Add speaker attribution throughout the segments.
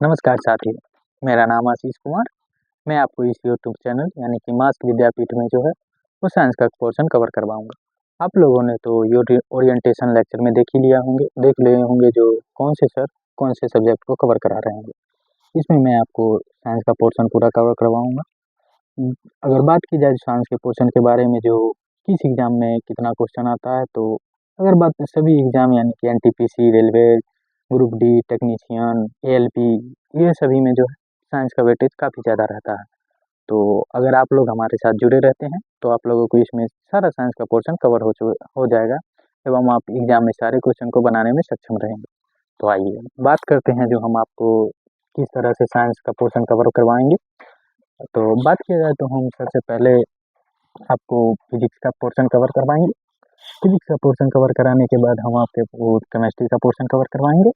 Speaker 1: नमस्कार साथियों, मेरा नाम आशीष कुमार। मैं आपको इस यूट्यूब चैनल यानी कि मास्क विद्यापीठ में जो है वो साइंस का पोर्शन कवर करवाऊँगा। आप लोगों ने तो ओरिएंटेशन लेक्चर में देख लिए होंगे जो कौन से सर कौन से सब्जेक्ट को कवर करा रहे होंगे। इसमें मैं आपको साइंस का पोर्शन पूरा कवर करवाऊँगा। अगर बात की जाए साइंस के पोर्शन के बारे में जो किस एग्ज़ाम में कितना क्वेश्चन आता है, तो अगर बात सभी एग्ज़ाम यानी कि NTPC, railway, group D, technician, ALP, ये सभी में जो है साइंस का वेटेज काफ़ी ज़्यादा रहता है। तो अगर आप लोग हमारे साथ जुड़े रहते हैं तो आप लोगों को इसमें सारा साइंस का पोर्शन कवर हो जाएगा एवं आप एग्ज़ाम में सारे क्वेश्चन को बनाने में सक्षम रहेंगे। तो आइए बात करते हैं जो हम आपको किस तरह से साइंस का पोर्शन कवर करवाएंगे। तो बात किया जाए तो हम सबसे पहले आपको फिजिक्स का पोर्शन कवर करवाएंगे। फिजिक्स का पोर्शन कवर कराने के बाद हम आपके वो केमिस्ट्री का पोर्शन कवर करवाएंगे।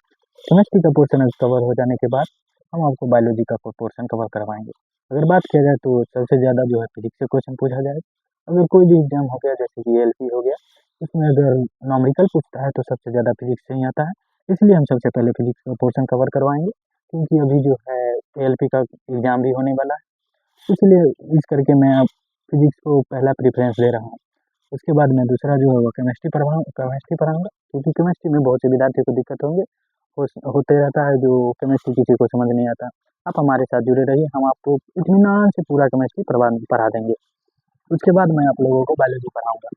Speaker 1: केमिस्ट्री का पोर्शन कवर हो जाने के बाद हम आपको बायोलॉजी का पोर्शन कवर करवाएंगे। अगर बात किया जाए तो सबसे ज़्यादा जो है फिजिक्स से क्वेश्चन पूछा जाए। अगर कोई भी एग्जाम हो गया जैसे कि एएलपी हो गया, उसमें अगर नॉमेरिकल पूछता है तो सबसे ज़्यादा फिजिक्स से ही आता है। इसलिए हम सबसे पहले फिजिक्स का पोर्शन कवर करवाएंगे, क्योंकि अभी जो है एएलपी का एग्ज़ाम भी होने वाला है। इसलिए इस करके मैं अब फिजिक्स को पहला प्रेफरेंस दे रहा हूँ। उसके बाद मैं दूसरा जो है वो केमिस्ट्री पढ़ाऊँगा, क्योंकि केमिस्ट्री में बहुत से विद्यार्थियों को दिक्कत होते रहता है जो केमिस्ट्री किसी को समझ नहीं आता। आप हमारे साथ जुड़े रहिए, हम आपको इत्मीनान से पूरा केमिस्ट्री पढ़ा देंगे। उसके बाद मैं आप लोगों को बायोलॉजी पढ़ाऊँगा।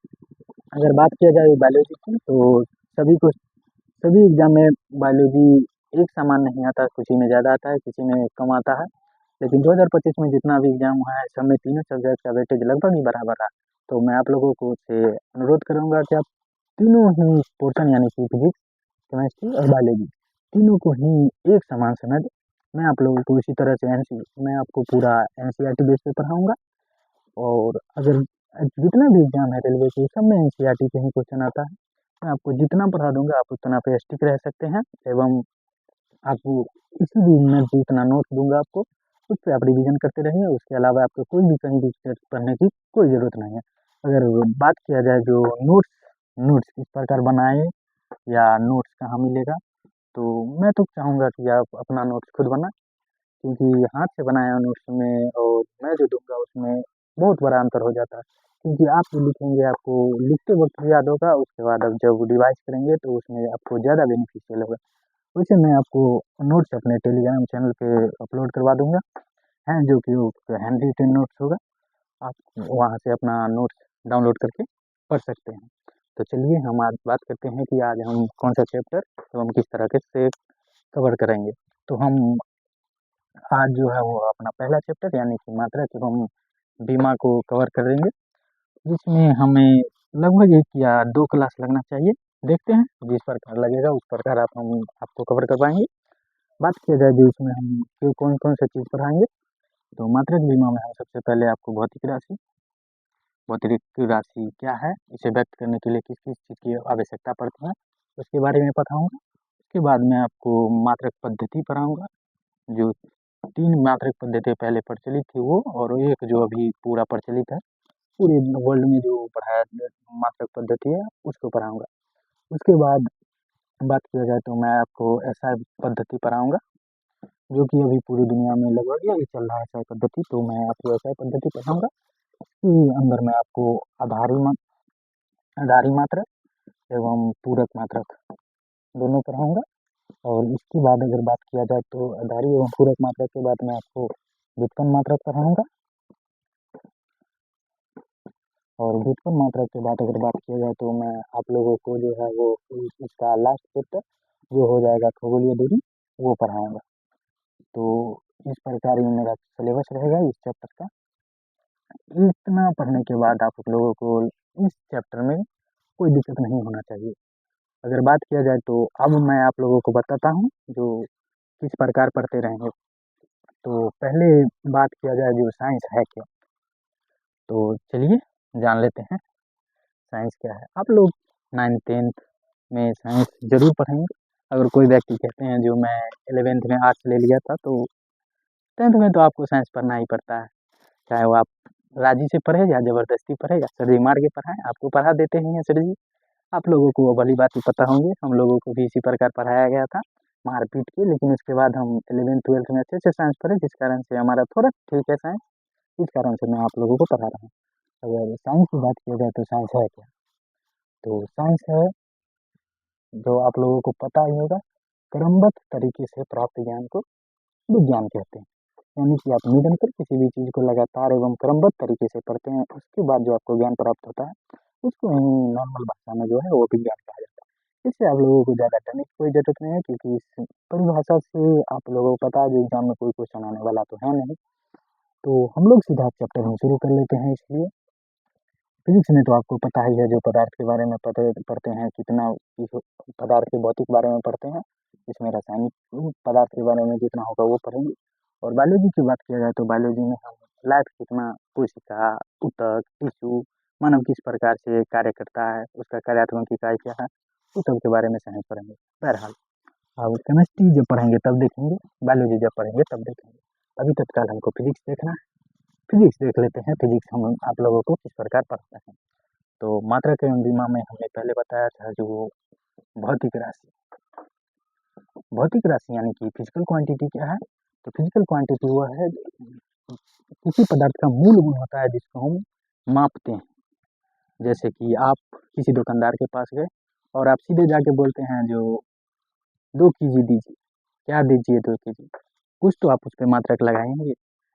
Speaker 1: अगर बात किया जाए बायोलॉजी की, तो सभी एग्ज़ाम में बायोलॉजी एक समान नहीं आता, किसी में ज़्यादा आता है, किसी में कम आता है। लेकिन 2025 में जितना भी एग्ज़ाम हुआ है, सब में तीनों सब्जेक्ट का वेटेज लगभग ही बराबर रहा। तो मैं आप लोगों को से अनुरोध करूँगा कि आप तीनों ही पोर्शन यानी कि फिजिक्स, केमिस्ट्री और बायोलॉजी तीनों को ही एक समान समझ। मैं आप लोगों को इसी तरह से मैं आपको पूरा एनसीईआरटी बेस पे पढ़ाऊँगा। और अगर जितना भी एग्ज़ाम है रेलवे के, सब में एनसीईआरटी पे ही क्वेश्चन आता है। मैं आपको जितना पढ़ा दूँगा आप उतना पे स्टिक रह सकते हैं एवं आपको किसी भी मैं जितना नोट्स दूँगा आपको, उस पे आप रिवीजन करते रहिए। उसके अलावा आपको कोई भी कहीं भी टेस्ट पढ़ने की कोई ज़रूरत नहीं है। अगर बात किया जाए जो नोट्स नोट्स किस प्रकार बनाएँ या नोट्स कहाँ मिलेगा, तो मैं तो चाहूँगा कि आप अपना नोट्स खुद बनाएँ, क्योंकि हाथ से बनाया नोट्स में और मैं जो दूँगा उसमें बहुत बड़ा अंतर हो जाता है। क्योंकि आप जो लिखेंगे आपको लिखते वक़्त भी याद होगा, उसके बाद आप जब रिवाइज़ करेंगे तो उसमें आपको ज़्यादा बेनिफिशियल होगा। वैसे मैं आपको नोट्स अपने टेलीग्राम चैनल पे अपलोड करवा दूँगा, हैं जो कि वो हैंड रिटेन नोट्स होगा। आप वहाँ से अपना नोट्स डाउनलोड करके पढ़ सकते हैं। तो चलिए हम आज बात करते हैं कि आज हम कौन-सा चैप्टर एवं किस तरह के से कवर करेंगे। तो हम आज जो है वो अपना पहला चैप्टर यानी कि मात्रक एवं बीमा को कवर करेंगे, जिसमें हमें लगभग 1 या 2 क्लास लगना चाहिए। देखते हैं जिस प्रकार लगेगा उस प्रकार हम आपको कवर करवाएँगे। बात किया जाए जो इसमें हम कौन-कौन सा चीज़ पढ़ाएँगे, तो मात्रक बीमा में हम सबसे पहले आपको भौतिक राशि क्या है, इसे व्यक्त करने के लिए किस-किस चीज़ की आवश्यकता पड़ती है, उसके बारे में बताऊँगा। उसके बाद मैं आपको मात्रक पद्धति पढ़ाऊँगा, जो 3 मात्रक पद्धति पहले प्रचलित थी वो, और एक जो अभी पूरा प्रचलित है, पूरे वर्ल्ड में जो पढ़ाया मात्रक पद्धति है, उसको पढ़ाऊँगा। उसके बाद बात किया जाए तो मैं आपको एसआई पद्धति पढ़ाऊँगा, जो कि अभी पूरी दुनिया में लगभग यही चल रहा है एसआई पद्धति, तो मैं आपको एसआई पद्धति पढ़ाऊँगा। इसके अंदर मैं आपको आधारी मात्रक एवं पूरक मात्रक दोनों पढ़ाऊँगा। और इसके बाद अगर बात किया जाए तो आधारी एवं पूरक मात्रक के बाद मैं आपको व्युत्पन्न मात्रक पढ़ाऊँगा। और व्युत्पन्न मात्रक के बाद अगर बात किया जाए तो मैं आप लोगों को जो है वो इसका लास्ट चैप्टर जो हो जाएगा खगोलीय दूरी, वो पढ़ाऊँगा। तो इस प्रकार ये मेरा सिलेबस रहेगा इस चैप्टर का। इतना पढ़ने के बाद आप लोगों को इस चैप्टर में कोई दिक्कत नहीं होना चाहिए। अगर बात किया जाए तो अब मैं आप लोगों को बताता हूँ जो किस प्रकार पढ़ते रहेंगे। तो पहले बात किया जाए जो साइंस है क्या, तो चलिए जान लेते हैं साइंस क्या है। आप लोग 9th-10th में साइंस ज़रूर पढ़ेंगे। अगर कोई व्यक्ति कहते हैं जो मैं 11th में आर्ट्स ले लिया था, तो 10th में तो आपको साइंस पढ़ना ही पड़ता है। चाहे वो आप राज़ी से पढ़े या ज़बरदस्ती पढ़े या सर जी मार के पढ़ाएँ, आपको पढ़ा देते ही हैं सर जी। आप लोगों को वो भली-भाँति पता होंगे, हम लोगों को भी इसी प्रकार पढ़ाया गया था। मारपीट के, लेकिन उसके बाद हम 11th-12th में अच्छे से साइंस पढ़े, जिस कारण से हमारा थोड़ा ठीक है साइंस, इस कारण से मैं आप लोगों को पढ़ा रहा हूँ। अगर साइंस की बात किया जाए तो साइंस है क्या? तो साइंस है, जो आप लोगों को पता ही होगा, क्रमबद्ध तरीके से प्राप्त ज्ञान को विज्ञान कहते हैं। यानी कि आप निरंतर किसी भी चीज़ को लगातार एवं क्रमबद्ध तरीके से पढ़ते हैं, उसके बाद जो आपको ज्ञान प्राप्त होता है, उसको ही नॉर्मल भाषा में जो है वो विज्ञान कहा जाता है। इससे आप लोगों को ज़्यादा डरने की कोई ज़रूरत नहीं है, क्योंकि इस परिभाषा से आप लोगों को पता है जो एग्जाम में कोई क्वेश्चन आने वाला तो है नहीं। तो हम लोग सीधा चैप्टर में शुरू कर लेते हैं। इसलिए फिजिक्स में तो आपको पता ही है, जो पदार्थ के बारे में पढ़ते हैं, कितना इस पदार्थ के भौतिक बारे में पढ़ते हैं, इसमें रासायनिक पदार्थ के बारे में जितना होगा वो पढ़ेंगे। और बायोलॉजी की बात किया जाए तो बायोलॉजी में हम लाइफ कितना, कोशिका, ऊतक, टिश्यू, मानव किस प्रकार से कार्य करता है, उसका कार्यात्मक इकाई क्या है, उस सब के बारे में साइंस पढ़ेंगे। बहरहाल अब केमिस्ट्री जब पढ़ेंगे तब देखेंगे, बायोलॉजी जब पढ़ेंगे तब देखेंगे। अभी तत्काल हमको फिजिक्स देखना है। फिजिक्स देख लेते हैं, फिजिक्स हम आप लोगों को किस प्रकार पढ़ते हैं। तो मात्रक एवं विमा में हमने पहले बताया था, जो भौतिक राशि, भौतिक राशि यानी कि फिजिकल क्वांटिटी क्या है? तो फिजिकल क्वांटिटी वो है, किसी पदार्थ का मूल गुण होता है जिसको हम मापते हैं। जैसे कि आप किसी दुकानदार के पास गए और आप सीधे जाके बोलते हैं जो 2 kg दीजिए, क्या दीजिए 2 kg, कुछ तो आप उस पर मात्रक लगाएंगे।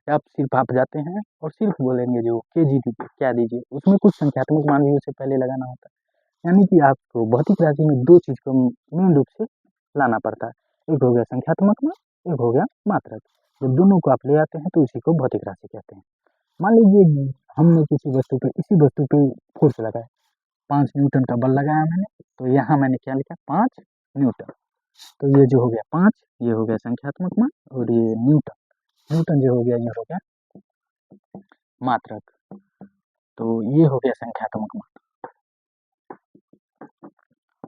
Speaker 1: आप सिर्फ आप जाते हैं और सिर्फ बोलेंगे जो केजी दीजिए, क्या दीजिए, उसमें कुछ संख्यात्मक मान भी उसे पहले लगाना होता है। यानी कि आपको भौतिक राशि में 2 चीज़ को मेन रूप से लाना पड़ता है, एक हो गया संख्यात्मक मान, एक हो गया मात्रक। जब दोनों को आप ले आते हैं तो उसी को भौतिक राशि कहते हैं। मान लीजिए हमने किसी वस्तु पे, इसी वस्तु पे फोर्स लगाया, 5 न्यूटन का बल लगाया मैंने, तो यहाँ मैंने क्या लिखा, 5 न्यूटन। तो ये जो हो गया 5, ये हो गया संख्यात्मक मान, और ये न्यूटन, न्यूटन जो हो गया ये हो गया मात्रक। तो ये हो गया संख्यात्मक मान।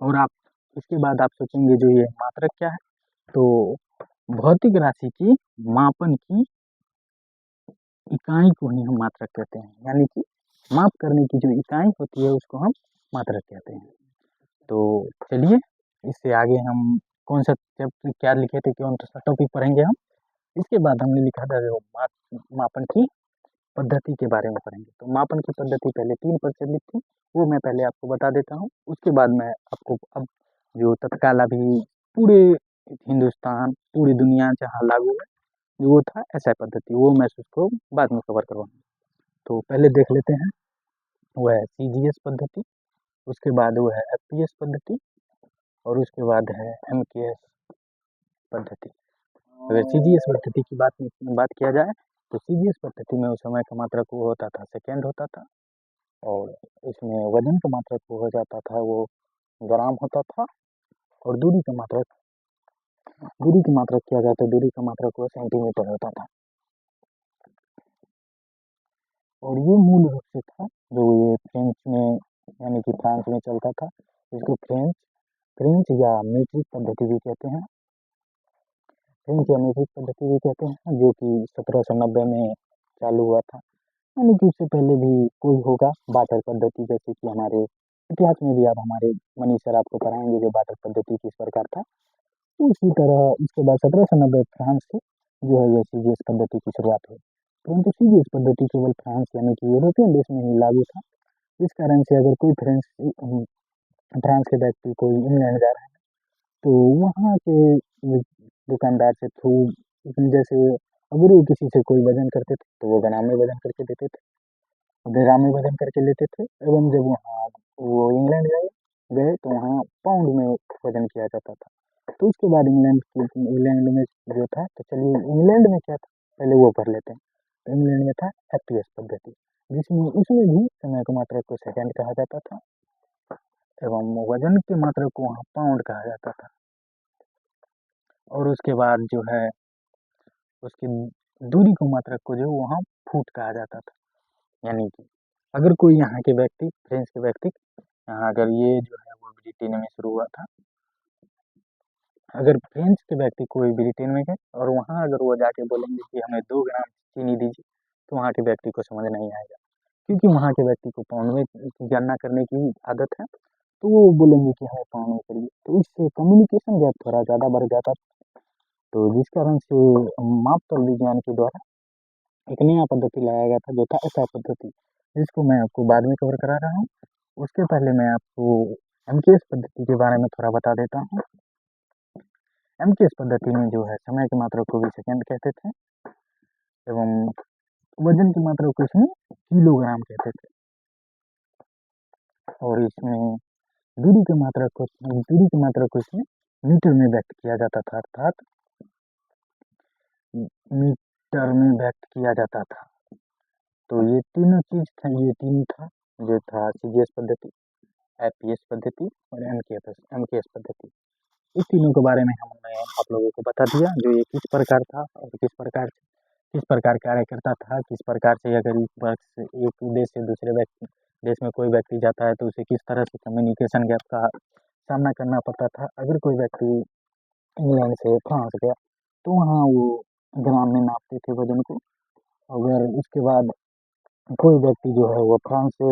Speaker 1: और आप इसके बाद आप सोचेंगे जो ये मात्रक क्या है, तो भौतिक राशि की मापन की इकाई को ही हम मात्रक कहते हैं। यानी कि माप करने की जो इकाई होती है उसको हम मात्रक कहते हैं। तो चलिए इससे आगे हम कौन सा चैप्टर क्या लिखे थे, कौन सा टॉपिक पढ़ेंगे हम। इसके बाद हमने लिखा था जो मापन की पद्धति के बारे में पढ़ेंगे। तो मापन की पद्धति पहले 3 प्रचलित थी, वो मैं पहले आपको बता देता हूँ। उसके बाद मैं आपको अब जो तत्काल अभी पूरे हिंदुस्तान, पूरी दुनिया जहाँ लागू है, जो वो था एसआई पद्धति, वो मैं उसको बाद में कवर करवाऊँगा। तो पहले देख लेते हैं, वो है सीजीएस पद्धति, उसके बाद वो है एफपीएस पद्धति, और उसके बाद है एमकेएस पद्धति। अगर सीजीएस पद्धति की बात किया जाए तो सीजीएस पद्धति में उस समय का मात्रक वो होता था, सेकेंड होता था, और इसमें वजन का मात्रक वो हो जाता था, वो ग्राम होता था, और दूरी की मात्रक किया जाए तो दूरी का मात्रक वो सेंटीमीटर होता था। और ये मूल रूप से था जो ये फ्रेंच में, यानी कि फ्रांस में चलता था। इसको फ्रेंच या मीट्रिक पद्धति भी कहते हैं, फ्रेंच या मीट्रिक पद्धति भी कहते हैं, जो कि 1790 में चालू हुआ था। यानी कि उससे पहले भी कोई होगा बाटर पद्धति, जैसे कि हमारे इतिहास में भी आप हमारे मनीष सर आपको पढ़ाएंगे जो बाटर पद्धति किस प्रकार था। तो उसी तरह इसके बाद 1790 फ्रांस से जो है ये सीजीएस पद्धति की शुरुआत हुई। परंतु सीजीएस पद्धति केवल फ्रांस यानी कि यूरोपियन देश में ही लागू था। इस कारण से अगर कोई फ्रांस के व्यक्ति कोई इंग्लैंड जा रहा है तो वहाँ के दुकानदार से थ्रू, जैसे अगर वो किसी से कोई वजन करते थे तो वो ग्राम में वजन करके देते थे, ग्राम में वजन करके लेते थे। एवं जब वहाँ वो इंग्लैंड गए तो वहाँ पाउंड में वजन किया जाता था। तो उसके बाद इंग्लैंड में जो था, तो चलिए इंग्लैंड में क्या था पहले वो पढ़ लेते हैं। तो इंग्लैंड में था एफपीएस पद्धति, जिसमें उसमें भी समय की मात्रा को सेकंड कहा जाता था, एवं वजन की मात्रा को वहाँ पाउंड कहा जाता था। और उसके बाद जो है उसकी दूरी को मात्रक को जो वहाँ फुट कहा जाता था। यानी कि अगर कोई यहाँ के व्यक्ति, फ्रेंच के व्यक्ति, यहाँ अगर ये जो है वो ब्रिटेन में शुरू हुआ था, अगर फ्रेंच के व्यक्ति कोई ब्रिटेन में गए और वहाँ अगर वो जाके बोलेंगे कि हमें 2 ग्राम चीनी दीजिए, तो वहाँ के व्यक्ति को समझ नहीं आएगा, क्योंकि वहाँ के व्यक्ति को पाउंड में गणना करने की आदत है। तो वो बोलेंगे कि हमें पाँव में करिए, तो इससे कम्युनिकेशन गैप थोड़ा ज़्यादा बढ़ जाता। तो जिस कारण से मापतौल विज्ञान के द्वारा एक नया पद्धति लाया गया था जो था एसआई पद्धति, जिसको मैं आपको बाद में कवर करा रहा हूँ। उसके पहले मैं आपको एमकेएस पद्धति के बारे में थोड़ा बता देता हूँ। एमकेएस पद्धति में जो है समय की मात्रा को भी सेकंड कहते थे एवं वजन की मात्रा को इसमें किलोग्राम कहते थे, और इसमें दूरी की मात्रा को इसमें मीटर में व्यक्त किया जाता था, अर्थात मीटर में व्यक्त किया जाता था। तो ये तीनों चीज था, ये तीन था जो था सीजीएस पद्धति, एपीएस पद्धति और एमकेएस पद्धति। इस तीनों के बारे में हमने आप लोगों को बता दिया, जो ये किस प्रकार था और किस प्रकार कार्य करता था, किस प्रकार से अगर एक देश से दूसरे देश में कोई व्यक्ति जाता है तो उसे किस तरह से कम्युनिकेशन गैप का सामना करना पड़ता था। अगर कोई व्यक्ति इंग्लैंड से फ्रांस गया तो वहाँ वो ग्राम में नापते थे वजन को, अगर उसके बाद कोई व्यक्ति जो है वो फ्रांस से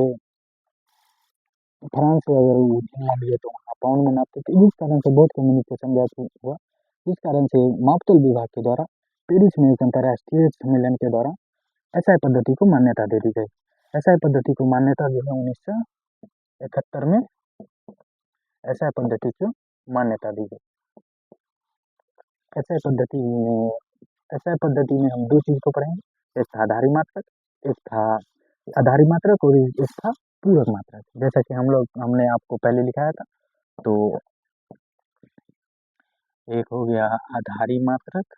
Speaker 1: अगर वो इंग्लैंड गया तो वहाँ पाउंड में नापते थे। जिस कारण से बहुत कम्युनिकेशन गैप हुआ, जिस कारण से मापतोल विभाग के द्वारा पेरिस में एक अंतर्राष्ट्रीय सम्मेलन के द्वारा एसआई पद्धति को मान्यता दे दी गई। एसआई पद्धति को मान्यता जो है 1971 में एसआई पद्धति को मान्यता दी गई। एसआई पद्धति में हम दो चीज को पढ़ेंगे, एक था आधारी मात्रक, एक था आधारी मात्रक और एक था पूरक मात्रक। जैसा कि हमने आपको पहले लिखाया था, तो एक हो गया आधारी मात्रक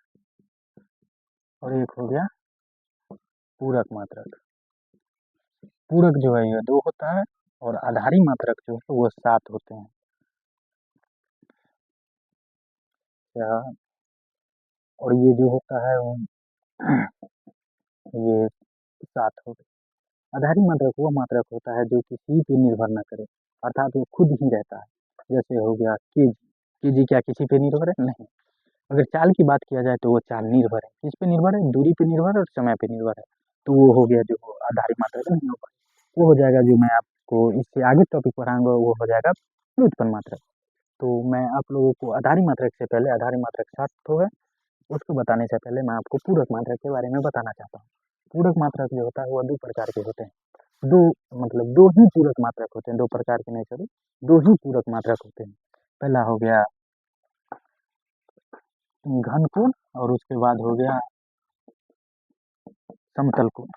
Speaker 1: और एक हो गया पूरक मात्रक। पूरक जो है ये 2 होता है और आधारी मात्रक जो है वो 7 होते हैं। और ये जो होता है ये 7 हो गए। आधारी मात्रक वो मात्रक होता है जो किसी पे निर्भर न करे, अर्थात वो खुद ही रहता है। जैसे हो गया केजी, केजी क्या किसी पे निर्भर है? नहीं। अगर चाल की बात किया जाए तो वो चाल निर्भर है, किस पे निर्भर है? दूरी पे निर्भर है और समय पे निर्भर है। तो वो हो गया जो आधारी मात्रक नहीं होगा, वो हो जाएगा जो मैं आपको इससे आगे टॉपिक पढ़ाऊंगा, वो हो जाएगा व्युत्पन्न मात्रक। तो मैं आप लोगों को आधारी मात्रक से पहले आधारी मात्रक 7 तो है, उसको बताने से पहले मैं आपको पूरक मात्रक के बारे में बताना चाहता हूँ। पूरक मात्रक जो होता है वो 2 प्रकार के होते हैं। दो मतलब 2 ही पूरक मात्रक होते हैं, 2 प्रकार के नहीं, सॉरी, 2 ही पूरक मात्रक होते हैं। पहला हो गया घन कोण और उसके बाद हो गया समतल कोण।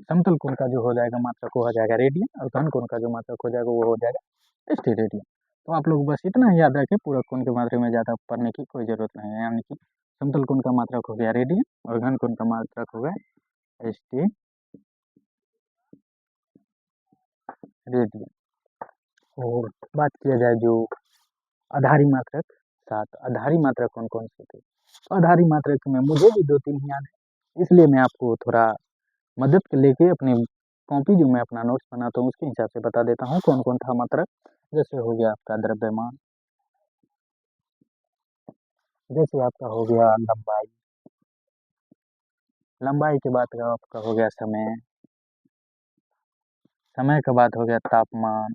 Speaker 1: समतल कोण का जो हो जाएगा मात्रक वो हो जाएगा रेडियन, और घन कोण का जो मात्रक हो जाएगा वो हो जाएगा स्टेरेडियन। तो आप लोग बस इतना ही याद रखें, पूरक कोण के मात्रा में ज़्यादा पढ़ने की कोई ज़रूरत नहीं है। यानी कि समतल कोण का मात्रक हो गया रेडियन और घन कोण का मात्रक हो गया स्टेरेडियन। और बात किया जाए जो आधारी मात्रक 7, आधारी मात्रक कौन कौन से थे? तो आधारी मात्रक में मुझे भी 2-3 ही याद है, इसलिए मैं आपको थोड़ा मदद लेके अपनी कॉपी जो मैं अपना नोट्स बनाता हूँ उसके हिसाब से बता देता हूँ कौन कौन था मात्रक। जैसे हो गया आपका द्रव्यमान, जैसे आपका हो गया लंबाई, लंबाई के बाद आपका हो गया समय, समय के बाद हो गया तापमान,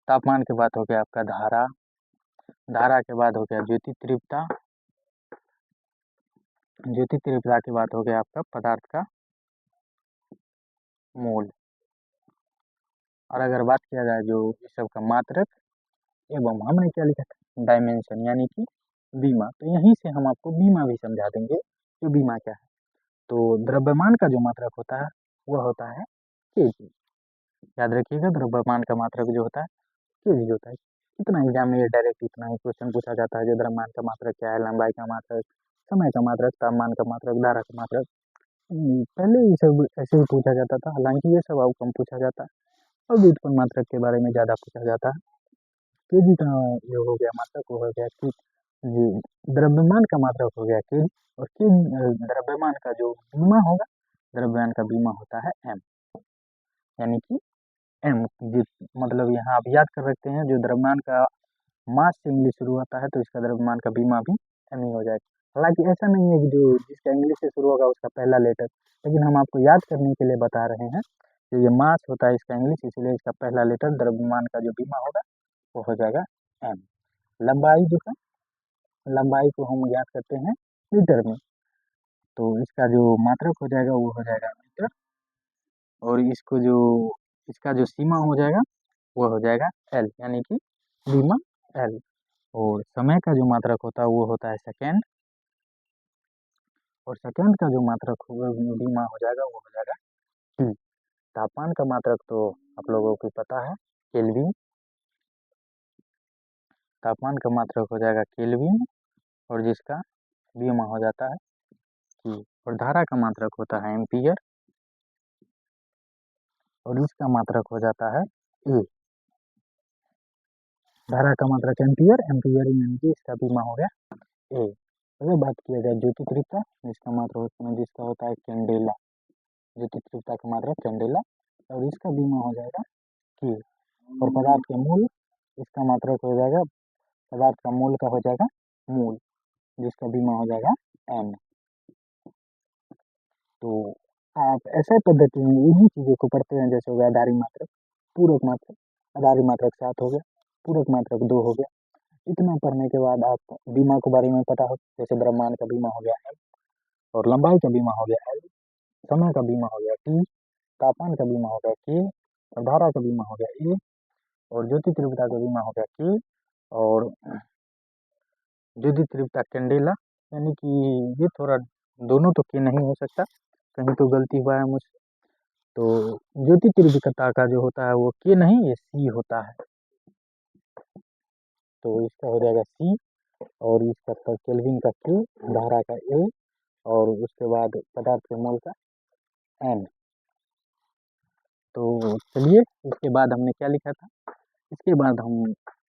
Speaker 1: तापमान के बाद हो गया आपका धारा, धारा के बाद हो गया ज्योति तीव्रता, ज्योति तीव्रता के बाद हो गया आपका पदार्थ का मोल। और अगर बात किया जाए जो इस सब का मात्रक एवं हमने क्या लिखा था डायमेंशन यानी कि बीमा, तो यहीं से हम आपको बीमा भी समझा देंगे कि बीमा क्या है। तो द्रव्यमान का जो मात्रक होता है वह होता है केजी। याद रखिएगा द्रव्यमान का मात्रक जो होता है केजी होता है। इतना एग्जाम में डायरेक्ट इतना ही क्वेश्चन पूछा जाता है, जो द्रव्यमान का मात्रक क्या है, लंबाई का मात्रक, समय का मात्रक, तापमान का मात्रक, धारा का मात्रक। पहले ये सब ऐसे ही पूछा जाता था, हालांकि ये सब अब कम पूछा जाता है। अब व्युत्पन्न मात्रक के बारे में ज़्यादा पूछा जाता है। केजी का जो हो गया मात्रक वो हो गया कि जी द्रव्यमान का मात्रक हो गया केजी, और केजी द्रव्यमान का जो बीमा होगा, द्रव्यमान का बीमा होता है एम, यानी कि एम मतलब यहाँ आप याद कर रखते हैं जो द्रव्यमान का मास से इंग्लिश शुरू होता है तो इसका द्रव्यमान का बीमा भी एम ही हो जाएगा। हालांकि ऐसा नहीं है कि जो जिसका इंग्लिश से शुरू होगा उसका पहला लेटर, लेकिन हम आपको याद करने के लिए बता रहे हैं। जो ये मास होता है इसका इंग्लिश, इसलिए इसका पहला लेटर द्रव्यमान का जो बीमा होगा वो हो जाएगा एम। लंबाई जो है, लंबाई को हम याद करते हैं मीटर में, तो इसका जो मात्रक हो जाएगा वो हो जाएगा मीटर। और इसको जो इसका जो सीमा हो जाएगा वो हो जाएगा एल, यानी कि बीमा एल। और समय का जो मात्रक होता है वो होता है सेकेंड, और सेकेंड का जो मात्रक होगा बीमा हो जाएगा वो हो जाएगा टी। तापमान का मात्रक तो आप लोगों को पता है, केल्विन। तापमान का मात्रक हो जाएगा केल्विन, और जिसका बीमा हो जाता है की। और धारा का मात्रक होता है एम्पियर, और इसका मात्रक हो जाता है ए। धारा का मात्रक एम्पियर, एम्पियर यानी कि इसका बीमा हो गया ए। अगर बात किया जाए ज्योति तीव्रता, जिसका मात्रक जिसका होता है कैंडेला, ज्योति तीव्रता का मात्रक कैंडेला, और इसका बीमा हो जाएगा के। और पदार्थ के मूल, इसका मात्रक हो जाएगा, पदार्थ का मूल का हो जाएगा मूल, जिसका बीमा हो जाएगा एन। तो आप ऐसे पद्धति में इन्हीं चीज़ों को पढ़ते हैं, जैसे हो गया आधारी मात्रक, पूरक मात्रक। आधारी मात्रक 7 हो गया, पूरक मात्रक 2 हो गया। इतना पढ़ने के बाद आप बीमा के बारे में पता हो, जैसे द्रव्यमान का बीमा हो गया एम, और लंबाई का बीमा हो गया एल, समय का बीमा हो गया टी, तापमान का बीमा हो गया के, और धारा का बीमा हो गया ए, और ज्योति तीव्रता का बीमा हो गया के, और ज्योति तीव्रता कैंडेला, यानी कि ये थोड़ा दोनों तो के नहीं हो सकता, कहीं तो गलती हुआ है मुझसे। तो ज्योति तीव्रता का जो होता है वो के नहीं, ये सी होता है, तो इसका हो जाएगा सी। और इसका केल्विन का के, धारा का ए, और उसके बाद पदार्थ के मोल का एन। तो चलिए, इसके बाद हमने क्या लिखा था, इसके बाद हम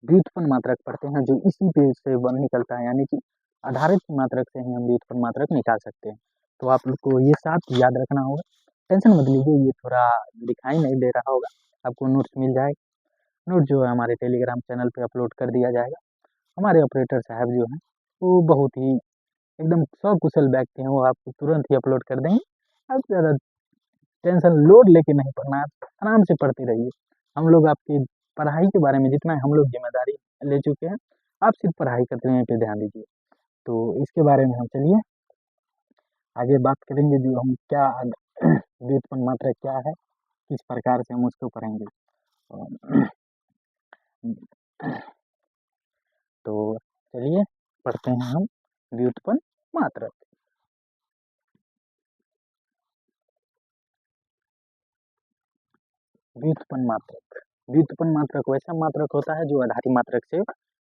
Speaker 1: व्युत्पन्न मात्रक पढ़ते हैं, जो इसी पे से बन निकलता है, यानी कि आधारित मात्रक से ही हम व्युत्पन्न मात्रक निकाल सकते हैं। तो आप लोग को ये 7 याद रखना होगा। टेंशन मत लीजिए, ये थोड़ा दिखाई नहीं दे रहा होगा, आपको नोट्स मिल जाएगा। नोट जो है हमारे टेलीग्राम चैनल पे अपलोड कर दिया जाएगा। हमारे ऑपरेटर साहब जो हैं वो बहुत ही एकदम सकुशल व्यक्ति हैं, वो आपको तुरंत ही अपलोड कर देंगे। आप ज़्यादा टेंशन लोड लेके नहीं पढ़ना है, आराम से पढ़ते रहिए। हम लोग आपकी पढ़ाई के बारे में जितना हम लोग जिम्मेदारी ले चुके हैं, आप सिर्फ पढ़ाई करते हैं पे ध्यान दीजिए। तो इसके बारे में हम चलिए आगे बात करेंगे, जो हम क्या व्युत्पन्न मात्रा क्या है, किस प्रकार से हम उसको पढ़ेंगे। तो चलिए पढ़ते हैं हम व्युत्पन्न मात्रक। व्युत्पन्न मात्रक, व्युत्पन्न मात्रक वैसा मात्रक होता है जो आधारी मात्रक से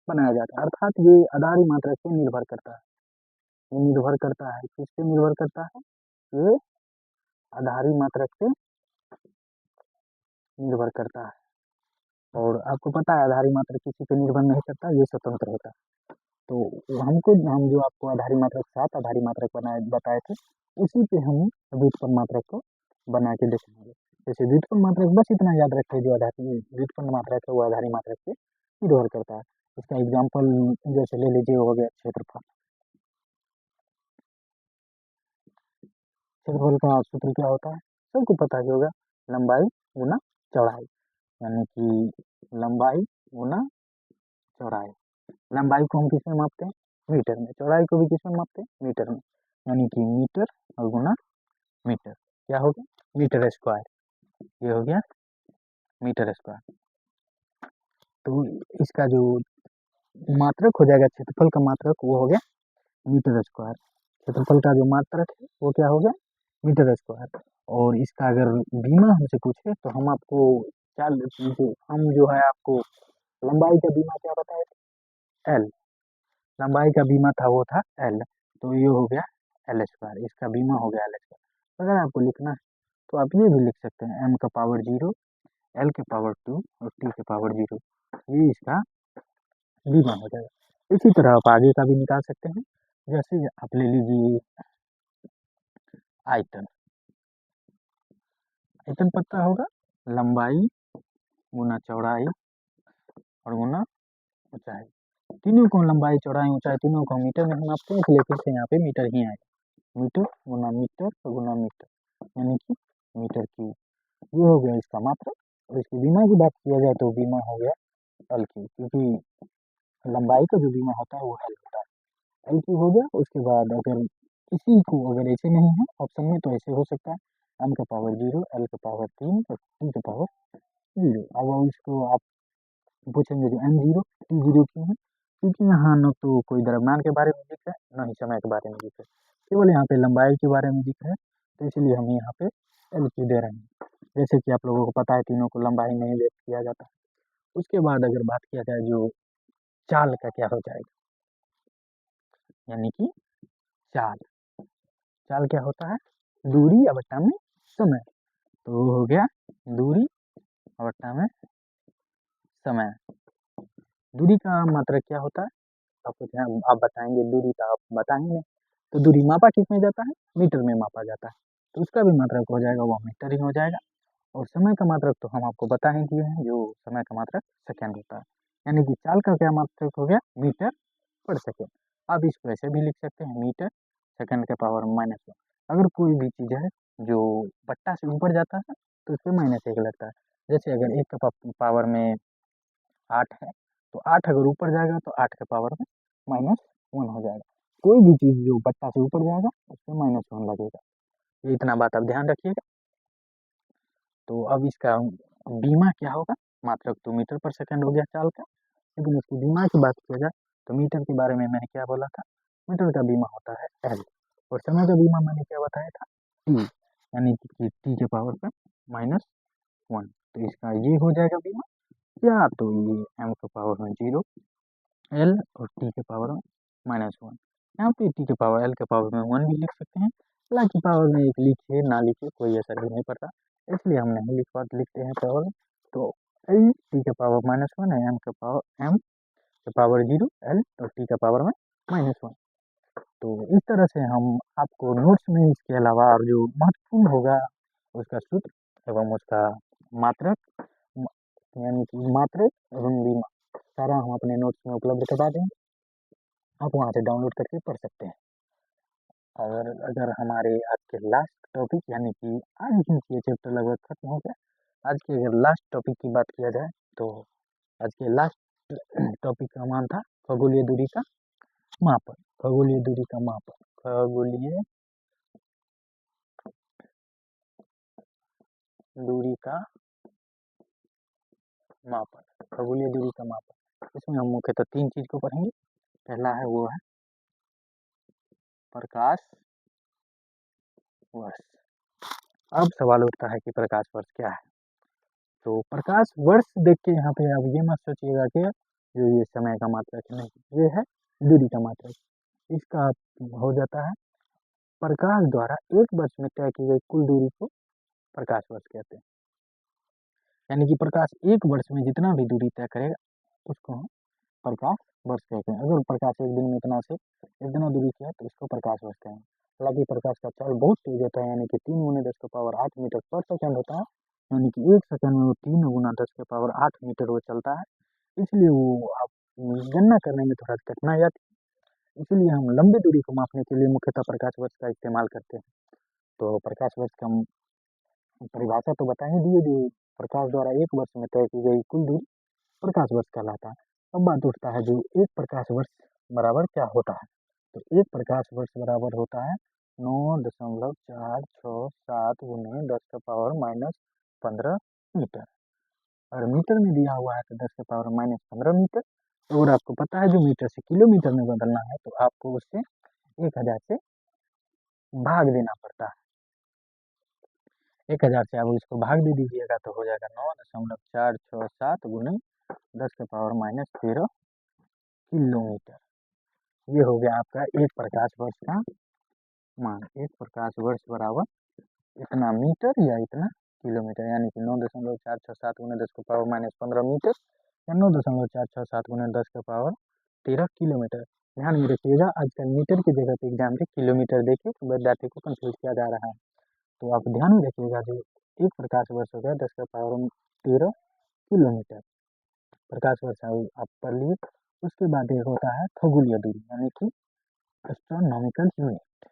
Speaker 1: बनाया जाता है, अर्थात ये आधारी मात्रक पे निर्भर करता है। ये निर्भर करता है, किस पे निर्भर करता है, ये आधारी मात्रक पे निर्भर करता है। और आपको पता है आधारी मात्रक किसी पे निर्भर नहीं करता, ये स्वतंत्र होता है। तो हम जो आपको आधारी मात्रक 7 आधारी मात्रक बनाए बताए थे, उसी पे हम व्युत्पन्न मात्रक को बना के देखेंगे। जैसे व्युत्पन्न मात्रक बस इतना याद रखें, जो आधारी व्युत्पन्न मात्रक है वो आधारी मात्रक पे निर्भर करता है। इसका एग्जाम्पल जैसे ले लीजिए, हो गया क्षेत्रफल। क्षेत्रफल का सूत्र क्या होता है, सबको पता ही होगा, लंबाई गुना चौड़ाई, यानी कि लंबाई गुना चौड़ाई। लंबाई को हम किस में मापते हैं, मीटर में। चौड़ाई को भी किस में मापते हैं, मीटर में, यानी कि मीटर और गुना मीटर। क्या हो गया, मीटर स्क्वायर। ये हो गया मीटर स्क्वायर। तो इसका जो मात्रक हो जाएगा क्षेत्रफल का मात्रक, वो हो गया मीटर स्क्वायर। क्षेत्रफल का जो मात्रक है वो क्या हो गया, मीटर स्क्वायर। और इसका अगर बीमा हमसे पूछे तो हम आपको क्या, हम जो है आपको लंबाई का बीमा क्या बताए थे, एल। लंबाई का बीमा था वो था एल, तो ये हो गया एल स्क्वायर, इसका बीमा हो गया एल स्क्वायर। अगर आपको लिखना है तो आप ये भी लिख सकते हैं, एम का पावर 0, एल के पावर 2 और टी के पावर 0, ये इसका बीमा हो जाएगा। इसी तरह आप आगे का भी निकाल सकते हैं, जैसे आप ले लीजिए आयतन। आयतन पता होगा, लंबाई गुना चौड़ाई और गुना ऊंचाई। तीनों को लंबाई चौड़ाई ऊंचाई तीनों को मीटर में हम नापते हैं, इसलिए फिर से यहाँ पे मीटर ही आएगा। मीटर गुना मीटर यानी कि मीटर क्यूब। ये हो गया इसका मात्रक। और इसकी विमा की बात किया जाए तो विमा हो गया एल क्यूब, क्योंकि लंबाई का जो विमा होता है वो एल होता है। एल क्यूब हो गया। उसके बाद अगर इसी को अगर ऐसे नहीं है ऑप्शन में तो ऐसे हो सकता है एम का पावर 0, एल का पावर 3 और टी का पावर 0। अब इसको आप पूछेंगे जो एम 0 टी 0 क्यों है, क्योंकि यहाँ न तो कोई द्रव्यमान के बारे में दिख रहा है न ही समय के बारे में दिख रहा है, केवल यहाँ पे लंबाई के बारे में दिख रहा है। तो इसलिए हम यहाँ पे एल क्यू दे रहे हैं। जैसे कि आप लोगों को पता है तीनों को लंबाई में ही व्यक्त किया जाता है। उसके बाद अगर बात किया जाए जो चाल का क्या हो जाएगा, यानी कि चाल चाल क्या होता है, दूरी बट्टा में समय। तो वो हो गया दूरी बट्टा में समय। दूरी का मात्रक क्या होता है, आप बताएंगे दूरी तो आप बता ही नहीं। तो दूरी मापा किस में जाता है, मीटर में मापा जाता है, तो उसका भी मात्रक हो जाएगा वो मीटर ही हो जाएगा। और समय का मात्रक तो हम आपको बता ही दिए हैं, जो समय का मात्रक सेकंड होता है। यानी कि चाल का क्या मात्रक हो गया, मीटर पर सेकंड। आप इसको ऐसे भी लिख सकते हैं, मीटर सेकंड के पावर -1। अगर कोई भी चीज़ है जो बट्टा से ऊपर जाता है तो उसपे -1 लगता है। जैसे अगर 1 का पावर में 8 है तो 8 अगर ऊपर जाएगा तो 8 के पावर में -1 हो जाएगा। कोई भी चीज़ जो बट्टा से ऊपर जाएगा उस पर -1 लगेगा। ये इतना बात आप ध्यान रखिएगा। तो अब इसका बीमा क्या होगा, मात्रक तो मीटर पर सेकंड हो गया चाल का, लेकिन इसकी बीमा की बात किया जाए तो मीटर के बारे में मैंने क्या बोला था, मीटर का बीमा होता है एल। और समय का बीमा मैंने क्या बताया था, टी, यानी कि टी के पावर पर -1। तो इसका ये हो जाएगा बीमा, या तो ये एम के पावर में 0 एल और टी के पावर में -1। यहाँ पे टी के पावर एल के पावर में 1 भी लिख सकते हैं। हालांकि पावर में एक लिखिए ना लिखिए कोई असर भी नहीं पड़ता, इसलिए हम नहीं लिखते हैं पावर। तो एल टी के पावर -1 है, एम के पावर 0 एल और टी का पावर में -1। तो इस तरह से हम आपको नोट्स में इसके अलावा और जो महत्वपूर्ण होगा उसका सूत्र एवं उसका मात्रक, यानी कि मात्रक एवं बीमा सारा हम अपने नोट्स में उपलब्ध करवा देंगे। आप वहाँ से डाउनलोड करके पढ़ सकते हैं। और अगर हमारे आज के लास्ट टॉपिक, यानी कि आज ही ये चैप्टर लगभग खत्म हो गया, आज के अगर लास्ट टॉपिक की बात किया जाए तो आज के लास्ट टॉपिक का नाम था खगोलीय दूरी का मापन। खगोलीय दूरी का मापन, खगोलीय दूरी का मापन, खगोलीय दूरी का मापन। इसमें हम मुख्यतः 3 चीज को पढ़ेंगे। पहला है वो है प्रकाश वर्ष। अब सवाल उठता है कि प्रकाश वर्ष क्या है। तो प्रकाश वर्ष देख के यहाँ पे अब ये मत सोचिएगा कि जो ये समय का मात्रक है, नहीं, ये है दूरी का मात्रक। इसका हो जाता है प्रकाश द्वारा एक वर्ष में तय की गई कुल दूरी को प्रकाश वर्ष कहते हैं। यानी कि प्रकाश एक वर्ष में जितना भी दूरी तय करेगा उसको हम प्रकाश वर्ष कहते हैं। अगर प्रकाश एक दिन में इतना दूरी किया तो इसको प्रकाश वर्ष कहेंगे। हालांकि प्रकाश का चाल बहुत तेज होता है, यानी कि 3 गुने 10 का पावर 8 मीटर पर सेकंड होता है। यानी कि 1 सेकंड में वो 3 गुना 10 के पावर 8 मीटर वो चलता है। इसलिए वो आप गणना करने में थोड़ा कठिनाई आती है। इसलिए हम लंबी दूरी को मापने के लिए मुख्यतः प्रकाश वर्ष का इस्तेमाल करते हैं। तो प्रकाश वर्ष का परिभाषा तो बता ही दिए, जो प्रकाश द्वारा एक वर्ष में तय की गई कुल दूरी प्रकाश वर्ष कहलाता है। अब बात उठता है जो एक प्रकाश वर्ष बराबर क्या होता है। तो एक प्रकाश वर्ष बराबर होता है 9.467 गुने 10 का पावर -15 मीटर। और मीटर में दिया हुआ है तो 10 का पावर -15 मीटर। और आपको पता है जो मीटर से किलोमीटर में बदलना है तो आपको उससे 1000 से भाग देना पड़ता है। 1000 से आप इसको भाग दे दीजिएगा तो हो जाएगा 9.467 गुने 10 के पावर -13 किलोमीटर। ये हो गया आपका एक प्रकाश वर्ष का मान। एक प्रकाश वर्ष बराबर इतना मीटर या इतना किलोमीटर, यानी कि 9.467 गुने 10 के पावर -15 मीटर या 9.467 गुने 10 के पावर 13 किलोमीटर। ध्यान में रखिएगा, आजकल मीटर की जगह पे एग्जाम में किलोमीटर देके तो विद्यार्थी को कंफ्यूज किया जा रहा है। तो आप ध्यान में रखिएगा, जो एक प्रकाश वर्ष हो गया 10 के पावर 13 किलोमीटर प्रकाश वर्ष आप पढ़ लिए। उसके बाद एक होता है खगोलीय दूरी यानी कि एस्ट्रोनॉमिकल यूनिट,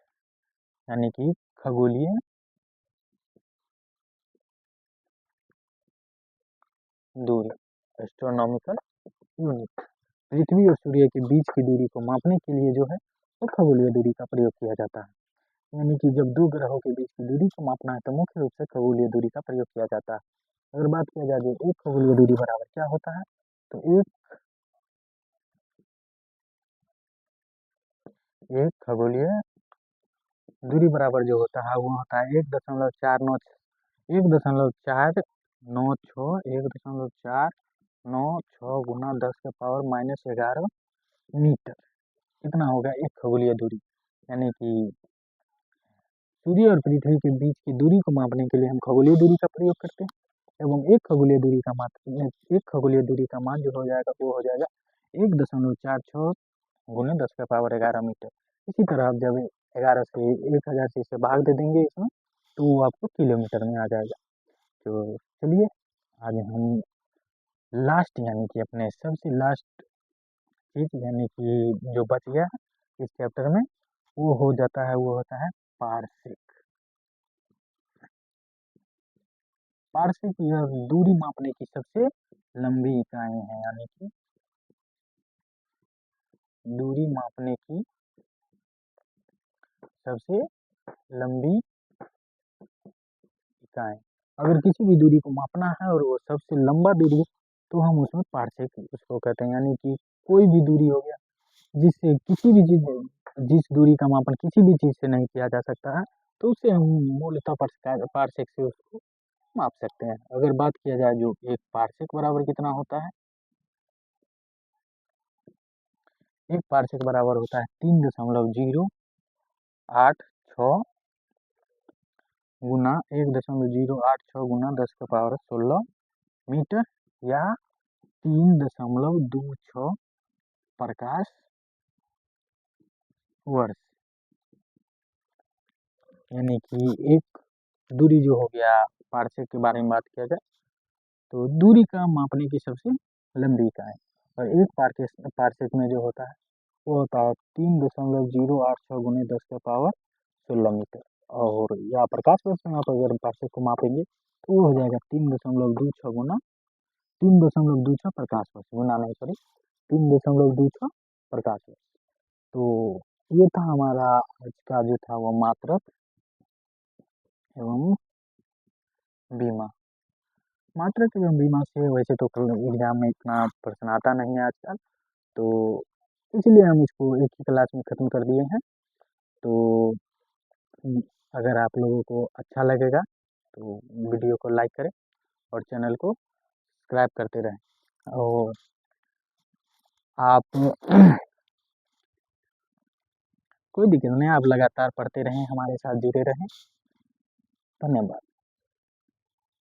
Speaker 1: यानी कि खगोलीय दूरी, एस्ट्रोनॉमिकल यूनिट। पृथ्वी और सूर्य के बीच की दूरी को मापने के लिए जो है वो खगोलीय दूरी का प्रयोग किया जाता है। यानी कि जब दो ग्रहों के बीच की दूरी को मापना है तो मुख्य रूप से खगोलीय दूरी का प्रयोग किया जाता है। अगर बात किया जाए जो एक खगोलीय दूरी बराबर क्या होता है, तो एक खगोलीय दूरी बराबर जो होता है वो होता है 1.496 गुना 10 के पावर -11 मीटर। कितना होगा एक खगोलीय दूरी, यानी कि सूर्य और पृथ्वी के बीच की दूरी को मापने के लिए हम खगोलीय दूरी का प्रयोग करते हैं। एवं एक खगोलीय दूरी का मान जो हो जाएगा वो हो जाएगा 1.46 गुने 10 का पावर 11 मीटर। इसी तरह आप जब 11 से 1000 से इसे भाग दे देंगे इसमें, तो वो आपको किलोमीटर में आ जाएगा। तो चलिए आज हम लास्ट यानी कि अपने सबसे लास्ट चीज यानी कि जो बच गया है इस चैप्टर में वो होता है पार्सेक। पार्सेक यह दूरी मापने की सबसे लंबी इकाई है, यानी कि दूरी मापने की सबसे लंबी इकाई। अगर किसी भी दूरी को मापना है और वो सबसे लंबा दूरी है तो हम उसमें पार्सेक उसको कहते हैं। यानी कि कोई भी दूरी हो गया जिससे किसी भी चीज जिस दूरी का मापन किसी भी चीज से नहीं किया जा सकता है तो उसे हम मूलतः पार्सेक से उसको माप सकते हैं। अगर बात किया जाए जो एक पार्सेक बराबर कितना होता है, एक पार्सेक बराबर होता है 3.086 गुना 1.086 गुना 10 के पावर 16 मीटर या 3.26 प्रकाश वर्ष। यानी कि एक दूरी जो हो गया पार्सेक के बारे में बात किया जाए तो दूरी का मापने की सबसे लंबी इकाई, और एक पार्सेक में जो होता है वो होता है 3.086 गुने 10 के पावर 16 मीटर। और या प्रकाश वर्ष में आप अगर पार्सेक को मापेंगे तो वो हो जाएगा 3.26 प्रकाश वर्ष, गुना नहीं सॉरी 3.26 प्रकाश वर्ष। तो ये था हमारा आज का जो था वो मात्रक एवं बीमा। मात्रक एवं बीमा से वैसे तो एग्जाम में इतना प्रश्न आता नहीं है आजकल, तो इसलिए हम इसको एक ही क्लास में ख़त्म कर दिए हैं। तो अगर आप लोगों को अच्छा लगेगा तो वीडियो को लाइक करें और चैनल को सब्सक्राइब करते रहें। और आप कोई दिक्कत नहीं, आप लगातार पढ़ते रहें, हमारे साथ जुड़े रहें। धन्यवाद।